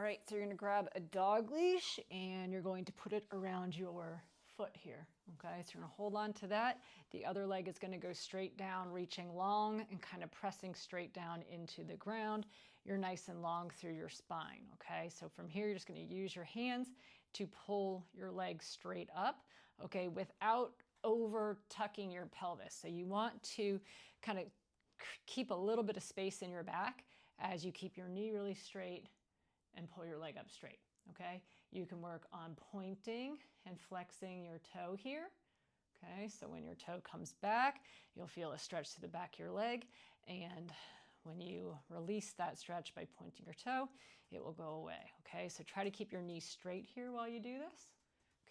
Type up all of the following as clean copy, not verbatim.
right, so you're going to grab a dog leash and you're going to put it around your foot here. Okay, so you're going to hold on to that. The other leg is going to go straight down, reaching long and kind of pressing straight down into the ground. You're nice and long through your spine. Okay, so from here, you're just going to use your hands to pull your leg straight up, okay, without over tucking your pelvis. So you want to kind of keep a little bit of space in your back as you keep your knee really straight and pull your leg up straight. Okay, you can work on pointing and flexing your toe here. Okay, so when your toe comes back, you'll feel a stretch to the back of your leg, and when you release that stretch by pointing your toe, it will go away. Okay, so try to keep your knee straight here while you do this.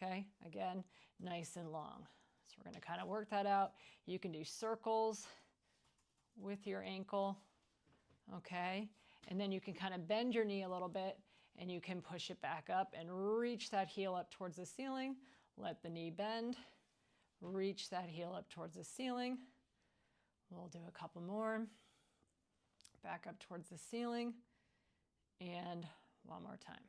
Okay, again, nice and long. So we're going to kind of work that out. You can do circles with your ankle. Okay, and then you can kind of bend your knee a little bit and you can push it back up and reach that heel up towards the ceiling. Let the knee bend, reach that heel up towards the ceiling. We'll do a couple more. Back up towards the ceiling, and one more time.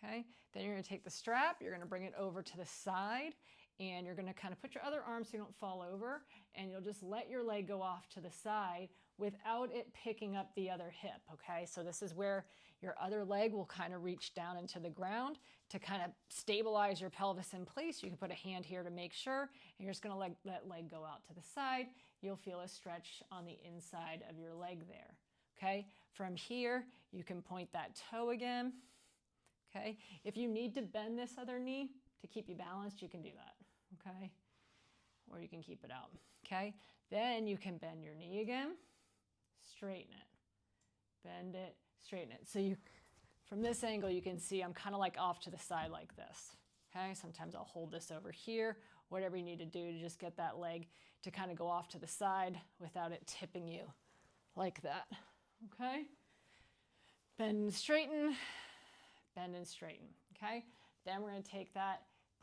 Okay, then you're going to take the strap, you're going to bring it over to the side, and you're going to kind of put your other arm so you don't fall over, and you'll just let your leg go off to the side without it picking up the other hip. Okay, so this is where your other leg will kind of reach down into the ground to kind of stabilize your pelvis in place. You can put a hand here to make sure, and you're just going to let that leg go out to the side. You'll feel a stretch on the inside of your leg there. Okay, from here, you can point that toe again. Okay, if you need to bend this other knee to keep you balanced, you can do that. Okay, or you can keep it out. Okay, then you can bend your knee again, straighten it, bend it, straighten it. So you, from this angle, you can see I'm kind of like off to the side like this. Okay, sometimes I'll hold this over here, whatever you need to do to just get that leg to kind of go off to the side without it tipping you like that. Okay, bend and straighten, bend and straighten. Okay, then we're going to take that,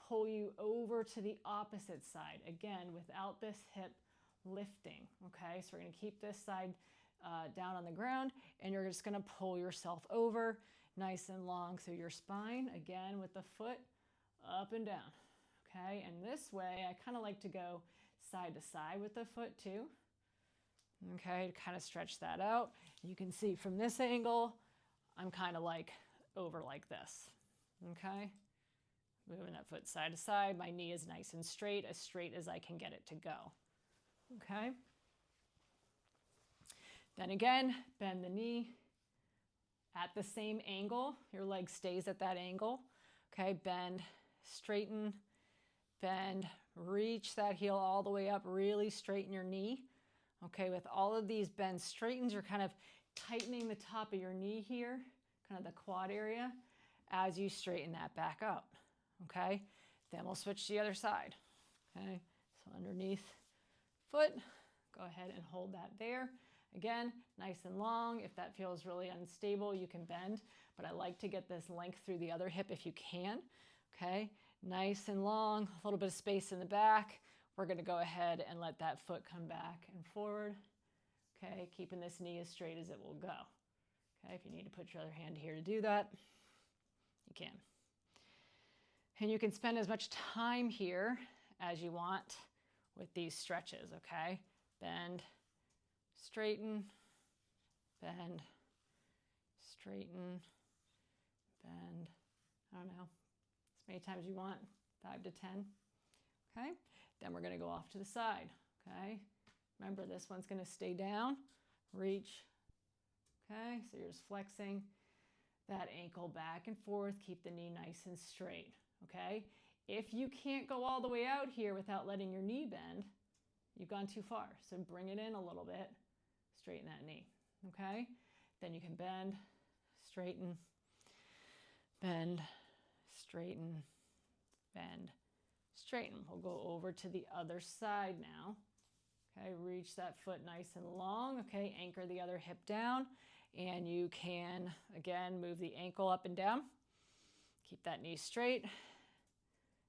pull you over to the opposite side, again, without this hip lifting. Okay, so we're going to keep this side down on the ground, and you're just going to pull yourself over nice and long through your spine, again with the foot up and down. Okay, and this way I kind of like to go side to side with the foot too. Okay, to kind of stretch that out. You can see from this angle, I'm kind of like over like this. Okay, moving that foot side to side. My knee is nice and straight as I can get it to go. Okay, then again, bend the knee at the same angle. Your leg stays at that angle. Okay, bend, straighten, bend, reach that heel all the way up, really straighten your knee. Okay, with all of these bend straightens, you're kind of tightening the top of your knee here, kind of the quad area, as you straighten that back up. Okay, then we'll switch to the other side. Okay, so underneath foot, go ahead and hold that there. Again, nice and long. If that feels really unstable, you can bend, but I like to get this length through the other hip if you can. Okay, nice and long, a little bit of space in the back. We're going to go ahead and let that foot come back and forward. Okay, keeping this knee as straight as it will go. Okay, if you need to put your other hand here to do that, you can. And you can spend as much time here as you want with these stretches, okay? Bend, straighten, bend, straighten, bend. I don't know, as many times as you want, 5 to 10. Okay, then we're going to go off to the side. Okay, remember this one's going to stay down, reach. Okay, so you're just flexing that ankle back and forth, keep the knee nice and straight. Okay, if you can't go all the way out here without letting your knee bend, you've gone too far. So bring it in a little bit, straighten that knee. Okay, then you can bend, straighten, bend, straighten, bend, straighten. We'll go over to the other side now. Okay, reach that foot nice and long. Okay, anchor the other hip down, and you can, again, move the ankle up and down. Keep that knee straight,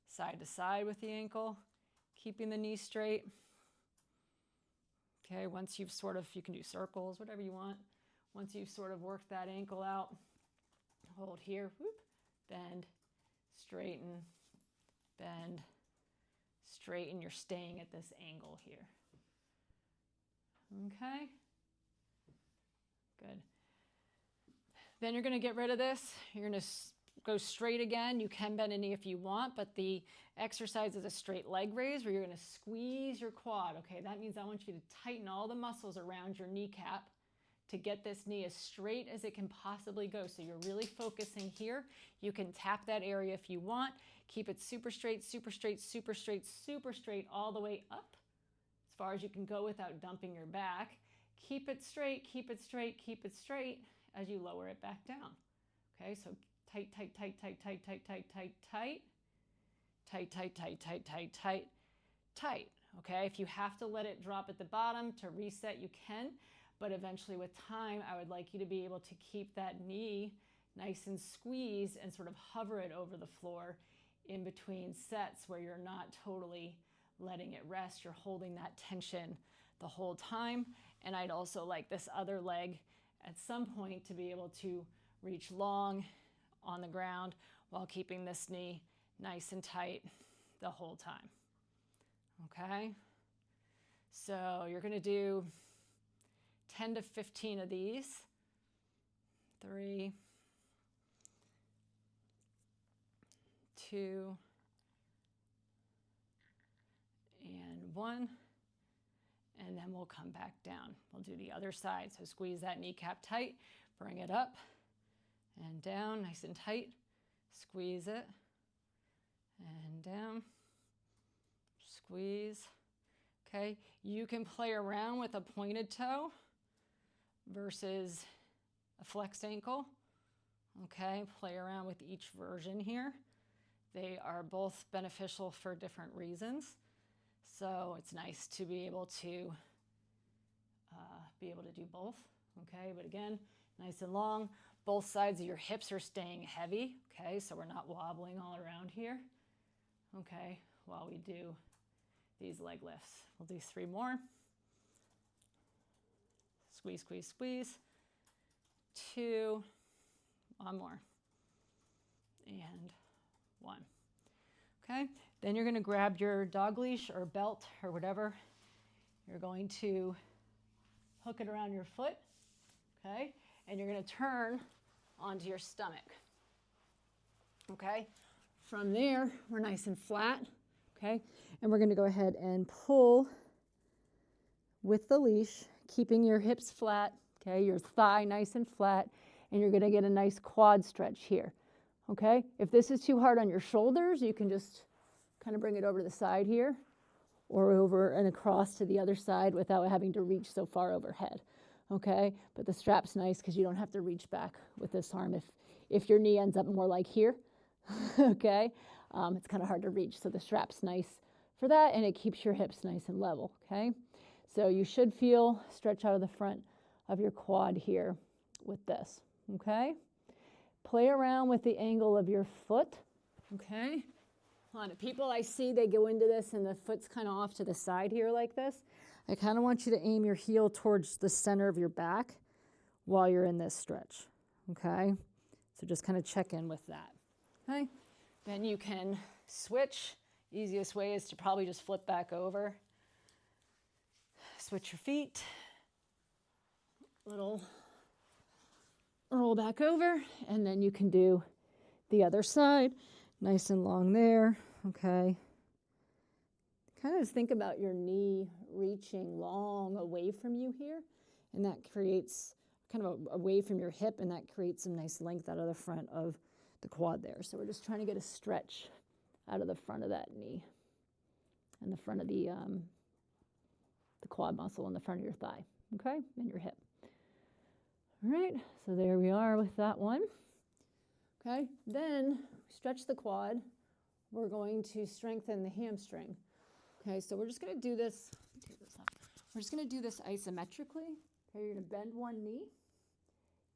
side to side with the ankle, keeping the knee straight. Okay, once you've sort of, you can do circles, whatever you want. Once you've sort of worked that ankle out, Hold here, whoop, bend, straighten, bend, straighten. You're staying at this angle here. Okay, good. Then you're going to get rid of this. You're going to go straight again. You can bend a knee if you want, but the exercise is a straight leg raise where you're going to squeeze your quad. Okay, that means I want you to tighten all the muscles around your kneecap to get this knee as straight as it can possibly go. So you're really focusing here. You can tap that area if you want. Keep it super straight, super straight, super straight, super straight all the way up as far as you can go without dumping your back. Keep it straight, keep it straight, keep it straight as you lower it back down. Okay, so tight, tight, tight, tight, tight, tight, tight, tight, tight, tight, tight, tight, tight, tight, tight, tight. Okay, if you have to let it drop at the bottom to reset, you can. But eventually with time, I would like you to be able to keep that knee nice and squeezed and sort of hover it over the floor in between sets where you're not totally letting it rest. You're holding that tension the whole time. And I'd also like this other leg at some point to be able to reach long on the ground while keeping this knee nice and tight the whole time. Okay? So you're going to do 10 to 15 of these. 3, 2, and 1. And then we'll come back down. We'll do the other side. So squeeze that kneecap tight, bring it up and down, nice and tight. Squeeze it and down, squeeze. Okay, you can play around with a pointed toe versus a flexed ankle. Okay, play around with each version here. They are both beneficial for different reasons. So it's nice to be able to do both. Okay, but again, nice and long. Both sides of your hips are staying heavy. Okay, so we're not wobbling all around here. Okay, while we do these leg lifts. We'll do 3 more. Squeeze, squeeze, squeeze. 2, 1 more, and 1. Okay, then you're going to grab your dog leash or belt or whatever. You're going to hook it around your foot, okay, and you're going to turn onto your stomach. Okay, from there, we're nice and flat, okay, and we're going to go ahead and pull with the leash, keeping your hips flat, okay, your thigh nice and flat, and you're going to get a nice quad stretch here, okay? If this is too hard on your shoulders, you can just kind of bring it over to the side here or over and across to the other side without having to reach so far overhead, okay? But the strap's nice because you don't have to reach back with this arm if your knee ends up more like here, okay? It's kind of hard to reach, so the strap's nice for that, and it keeps your hips nice and level, okay? So you should feel stretch out of the front of your quad here with this, okay? Play around with the angle of your foot, okay? A lot of people I see, they go into this and the foot's kind of off to the side here like this. I kind of want you to aim your heel towards the center of your back while you're in this stretch, okay? So just kind of check in with that, okay? Then you can switch. Easiest way is to probably just flip back over. Switch your feet. Little roll back over, and then you can do the other side. Nice and long there, okay? Kind of think about your knee reaching long away from you here, and that creates kind of away from your hip, and that creates some nice length out of the front of the quad there. So we're just trying to get a stretch out of the front of that knee and the front of the quad muscle in the front of your thigh, okay, and your hip. All right, so there we are with that one. Okay, then stretch the quad. We're going to strengthen the hamstring. Okay, so we're just going to do this. We're just going to do this isometrically. Okay, you're going to bend one knee.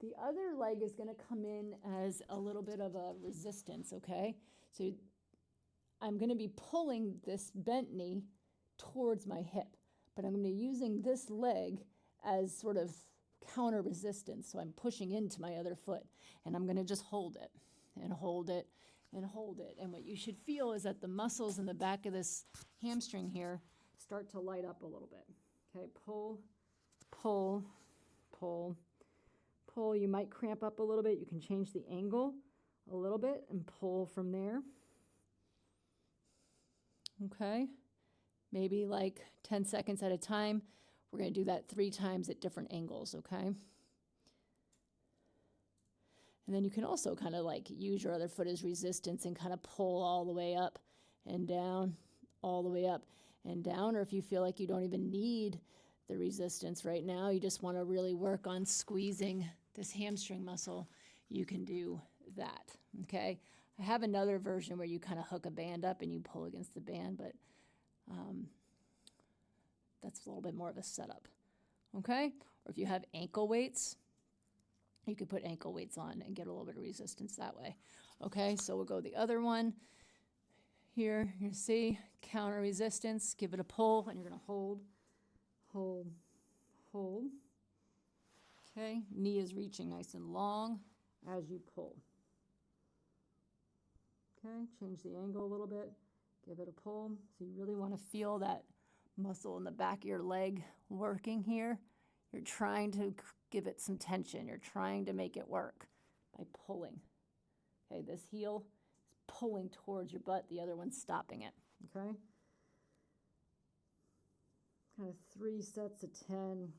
The other leg is going to come in as a little bit of a resistance, okay? So I'm going to be pulling this bent knee towards my hip, but I'm going to be using this leg as sort of counter resistance. So I'm pushing into my other foot, and I'm going to just hold it and hold it and hold it. And what you should feel is that the muscles in the back of this hamstring here start to light up a little bit. Okay, pull, pull, pull, pull. You might cramp up a little bit. You can change the angle a little bit and pull from there. Okay, maybe like 10 seconds at a time. We're going to do that 3 times at different angles, okay? And then you can also kind of like use your other foot as resistance and kind of pull all the way up and down, all the way up and down. Or if you feel like you don't even need the resistance right now, you just want to really work on squeezing this hamstring muscle, you can do that, okay? I have another version where you kind of hook a band up and you pull against the band, but that's a little bit more of a setup, okay? Or if you have ankle weights, you could put ankle weights on and get a little bit of resistance that way. Okay, so we'll go the other one. Here, you see, counter resistance, give it a pull, and you're gonna hold, hold, hold. Okay, knee is reaching nice and long as you pull. Okay, change the angle a little bit, give it a pull. So you really wanna feel that muscle in the back of your leg working here. You're trying to give it some tension. You're trying to make it work by pulling. Okay, this heel is pulling towards your butt. The other one's stopping it, okay? Kind of 3 sets of 10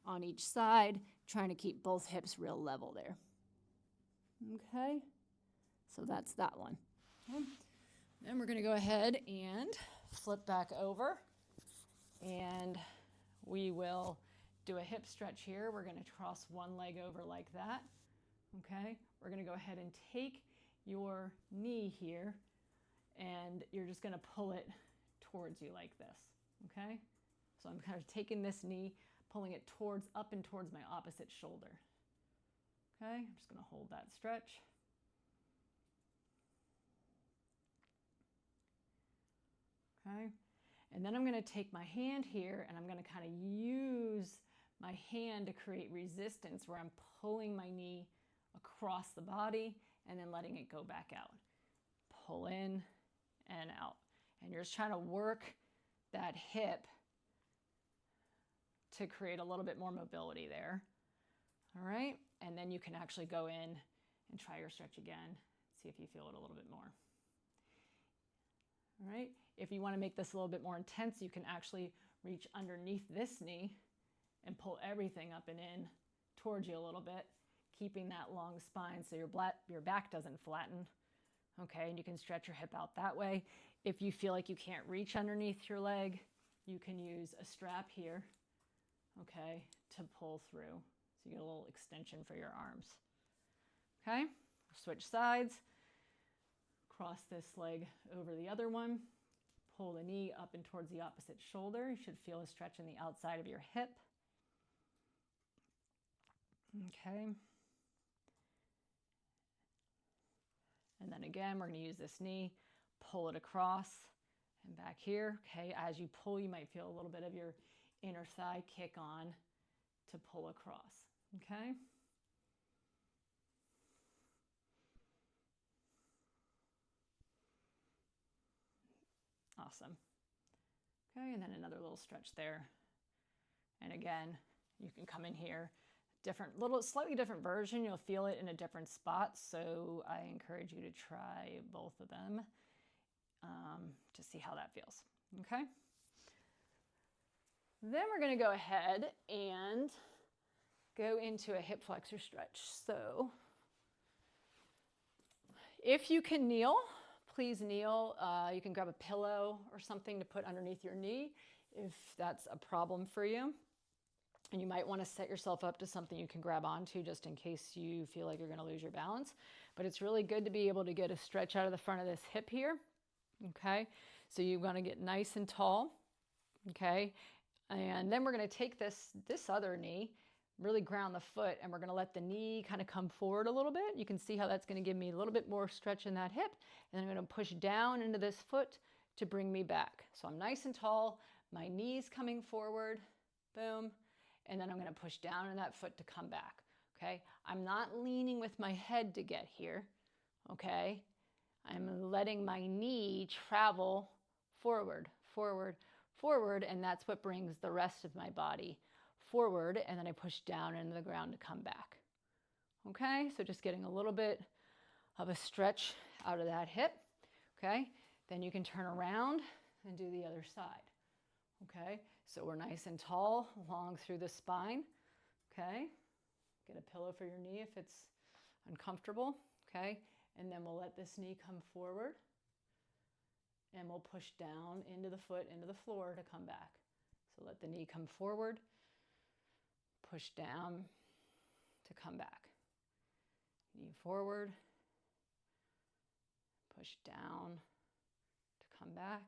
on each side, trying to keep both hips real level there. Okay, so that's that one. Okay. Then we're gonna go ahead and flip back over, and we will do a hip stretch here. We're going to cross one leg over like that. Okay, we're going to go ahead and take your knee here, and you're just going to pull it towards you like this. Okay, so I'm kind of taking this knee, pulling it towards, up and towards my opposite shoulder. Okay, I'm just going to hold that stretch. Okay, and then I'm going to take my hand here, and I'm going to kind of use my hand to create resistance where I'm pulling my knee across the body and then letting it go back out. Pull in and out. And you're just trying to work that hip to create a little bit more mobility there. All right, and then you can actually go in and try your stretch again, see if you feel it a little bit more. All right, if you want to make this a little bit more intense, you can actually reach underneath this knee and pull everything up and in towards you a little bit, keeping that long spine so your back doesn't flatten. Okay, and you can stretch your hip out that way. If you feel like you can't reach underneath your leg, you can use a strap here, okay, to pull through. So you get a little extension for your arms. Okay, switch sides. Cross this leg over the other one. Pull the knee up and towards the opposite shoulder. You should feel a stretch in the outside of your hip. Okay. And then again, we're going to use this knee, pull it across and back here. Okay, as you pull, you might feel a little bit of your inner thigh kick on to pull across. Okay. Awesome. Okay, and then another little stretch there. And again, you can come in here, slightly different version. You'll feel it in a different spot. So I encourage you to try both of them to see how that feels. Okay. Then we're going to go ahead and go into a hip flexor stretch. So if you can kneel, please kneel. You can grab a pillow or something to put underneath your knee if that's a problem for you. And you might want to set yourself up to something you can grab onto just in case you feel like you're going to lose your balance. But it's really good to be able to get a stretch out of the front of this hip here. Okay, so you want to get nice and tall. Okay, and then we're going to take this other knee, really ground the foot, and we're going to let the knee kind of come forward a little bit. You can see how that's going to give me a little bit more stretch in that hip. And then I'm going to push down into this foot to bring me back. So I'm nice and tall, my knee's coming forward, boom. and then I'm going to push down in that foot to come back. Okay, I'm not leaning with my head to get here. Okay, I'm letting my knee travel forward, forward, forward, and that's what brings the rest of my body forward, and then I push down into the ground to come back. Okay, so just getting a little bit of a stretch out of that hip. Okay, then you can turn around and do the other side. Okay, so we're nice and tall, long through the spine. Okay, get a pillow for your knee if it's uncomfortable. Okay, and then we'll let this knee come forward, and we'll push down into the foot, into the floor to come back. So let the knee come forward, push down to come back. Knee forward, push down to come back.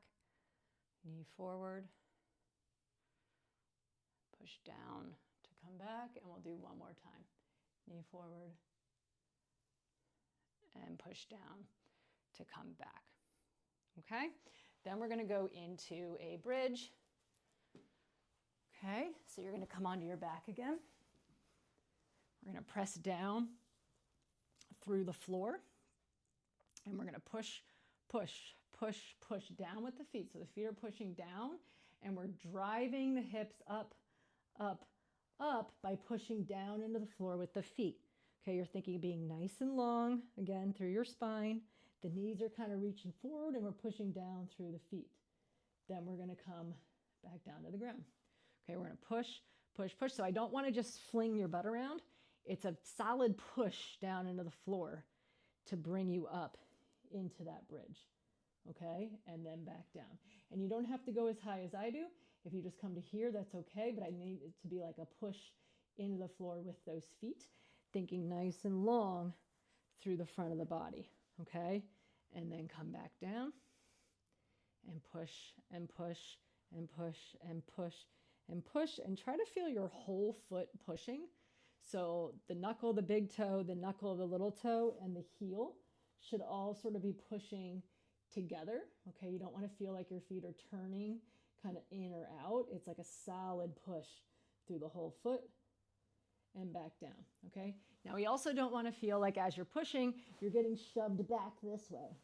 Knee forward, push down to come back, and we'll do one more time. Knee forward, and push down to come back. Okay, then we're going to go into a bridge. Okay, so you're going to come onto your back again. We're going to press down through the floor, and we're going to push, push, push, push down with the feet. So the feet are pushing down, and we're driving the hips up, up, up by pushing down into the floor with the feet. Okay, you're thinking of being nice and long, again, through your spine. The knees are kind of reaching forward, and we're pushing down through the feet. Then we're going to come back down to the ground. Okay, we're going to push, push, push. So I don't want to just fling your butt around. It's a solid push down into the floor to bring you up into that bridge. Okay, and then back down. And you don't have to go as high as I do. If you just come to here, that's okay, but I need it to be like a push into the floor with those feet, thinking nice and long through the front of the body. Okay, and then come back down and push and push and push and push and push, and try to feel your whole foot pushing. So the knuckle, the big toe, the knuckle, the little toe, and the heel should all sort of be pushing together. Okay, you don't want to feel like your feet are turning kind of in or out. It's like a solid push through the whole foot and back down. Okay, now we also don't want to feel like as you're pushing, you're getting shoved back this way.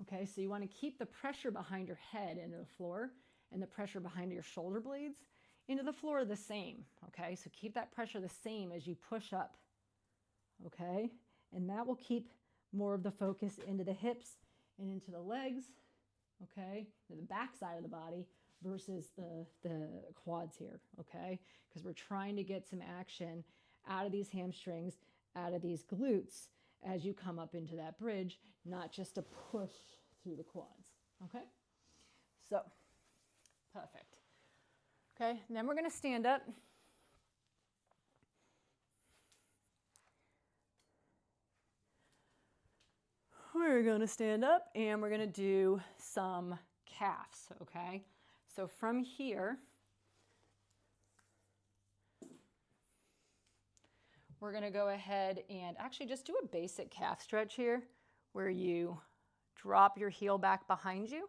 Okay, so you want to keep the pressure behind your head into the floor and the pressure behind your shoulder blades into the floor the same. Okay, so keep that pressure the same as you push up. Okay, and that will keep more of the focus into the hips and into the legs. Okay, to the back side of the body versus the quads here. Okay, because we're trying to get some action out of these hamstrings, out of these glutes as you come up into that bridge, not just a push through the quads. Okay, so perfect. Okay, and then we're going to stand up. We're going to stand up and we're going to do some calves. Okay, so from here, we're going to go ahead and actually just do a basic calf stretch here where you drop your heel back behind you.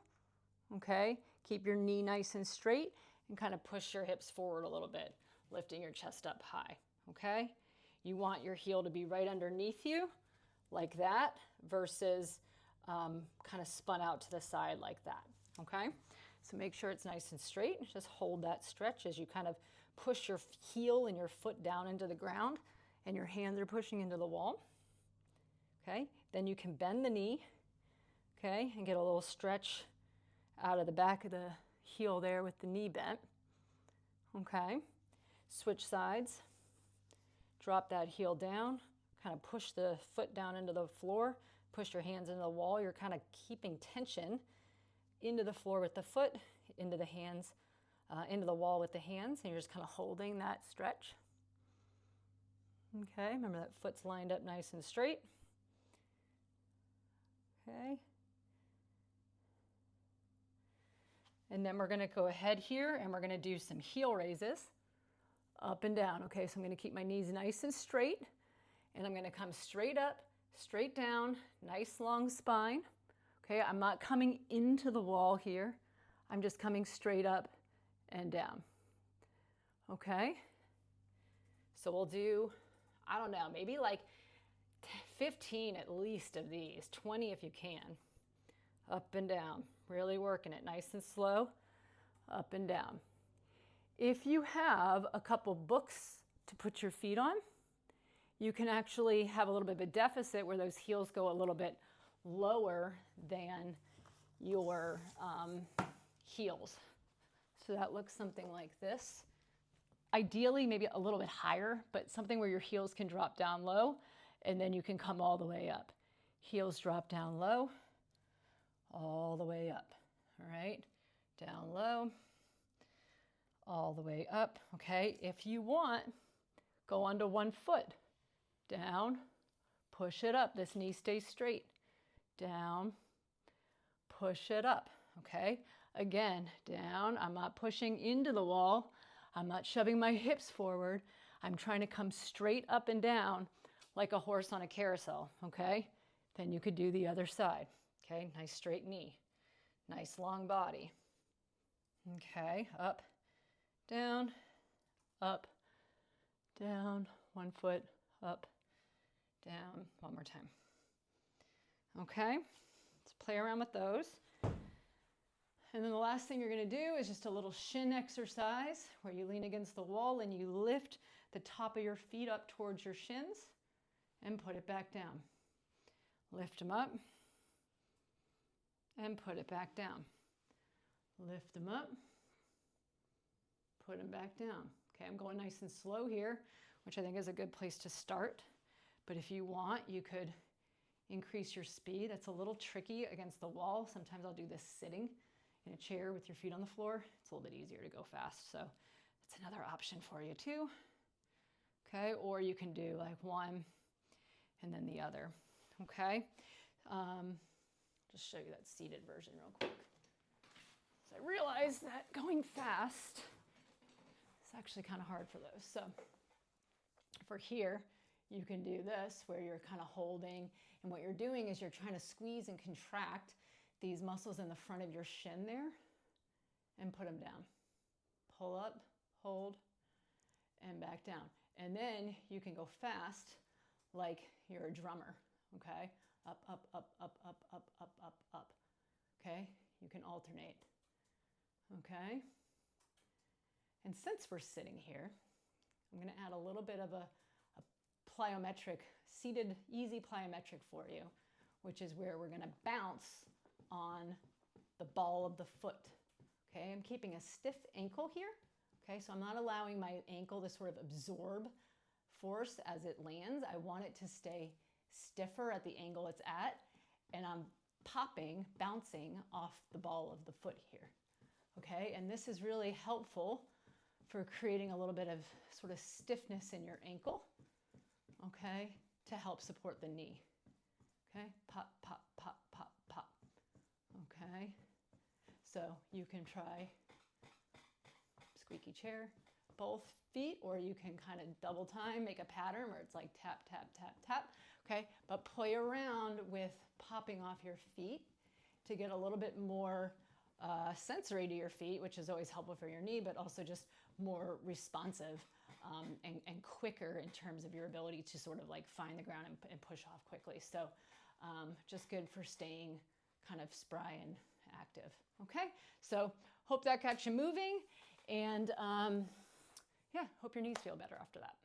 Okay, keep your knee nice and straight and kind of push your hips forward a little bit, lifting your chest up high. Okay, you want your heel to be right underneath you like that versus kind of spun out to the side like that. Okay, so make sure it's nice and straight. Just hold that stretch as you kind of push your heel and your foot down into the ground and your hands are pushing into the wall. Okay, then you can bend the knee, okay, and get a little stretch out of the back of the heel there with the knee bent. Okay, switch sides, drop that heel down, kind of push the foot down into the floor, push your hands into the wall. You're kind of keeping tension into the floor with the foot, into the hands, into the wall with the hands, and you're just kind of holding that stretch. Okay, remember that foot's lined up nice and straight. Okay. And then we're going to go ahead here and we're going to do some heel raises up and down. Okay, so I'm going to keep my knees nice and straight and I'm going to come straight up, straight down, nice long spine. Okay, I'm not coming into the wall here. I'm just coming straight up and down. Okay, So we'll do, I don't know, maybe like 15 at least of these, 20 if you can. Up and down, really working it nice and slow, up and down. If you have a couple books to put your feet on, you can actually have a little bit of a deficit where those heels go a little bit lower than your heels. So that looks something like this. Ideally, maybe a little bit higher, but something where your heels can drop down low, and then you can come all the way up. Heels drop down low, all the way up, all right? Down low, all the way up, okay? If you want, go onto one foot. Down, push it up. This knee stays straight. Down, push it up, okay? Again, down. I'm not pushing into the wall. I'm not shoving my hips forward. I'm trying to come straight up and down like a horse on a carousel, okay? Then you could do the other side, okay? Nice straight knee, nice long body. Okay, up, down, one foot, up, down, one more time. Okay, let's play around with those. And then the last thing you're gonna do is just a little shin exercise where you lean against the wall and you lift the top of your feet up towards your shins and put it back down. Lift them up and put it back down. Lift them up, put them back down. Okay, I'm going nice and slow here, which I think is a good place to start. But if you want, you could increase your speed. That's a little tricky against the wall. Sometimes I'll do this sitting in a chair with your feet on the floor. It's a little bit easier to go fast. So that's another option for you too. Okay, or you can do like one and then the other. Okay, just show you that seated version real quick. So I realize that going fast is actually kind of hard for those. So for here, you can do this where you're kind of holding, and what you're doing is you're trying to squeeze and contract these muscles in the front of your shin there and put them down. Pull up, hold, and back down. And then you can go fast like you're a drummer, okay? Up, up, up, up, up, up, up, up, up, okay? You can alternate, okay? And since we're sitting here, I'm gonna add a little bit of a plyometric, seated, easy plyometric for you, which is where we're gonna bounce on the ball of the foot, okay? I'm keeping a stiff ankle here, okay? So I'm not allowing my ankle to sort of absorb force as it lands. I want it to stay stiffer at the angle it's at, and I'm popping, bouncing off the ball of the foot here, okay? And this is really helpful for creating a little bit of sort of stiffness in your ankle, okay, to help support the knee, okay? Pop, pop, pop, pop, pop, okay? So you can try squeaky chair, both feet, or you can kind of double time, make a pattern where it's like tap, tap, tap, tap, okay? But play around with popping off your feet to get a little bit more sensory to your feet, which is always helpful for your knee, but also just more responsive and quicker in terms of your ability to sort of like find the ground and push off quickly. So just good for staying kind of spry and active. Okay, so hope that got you moving, and yeah, hope your knees feel better after that.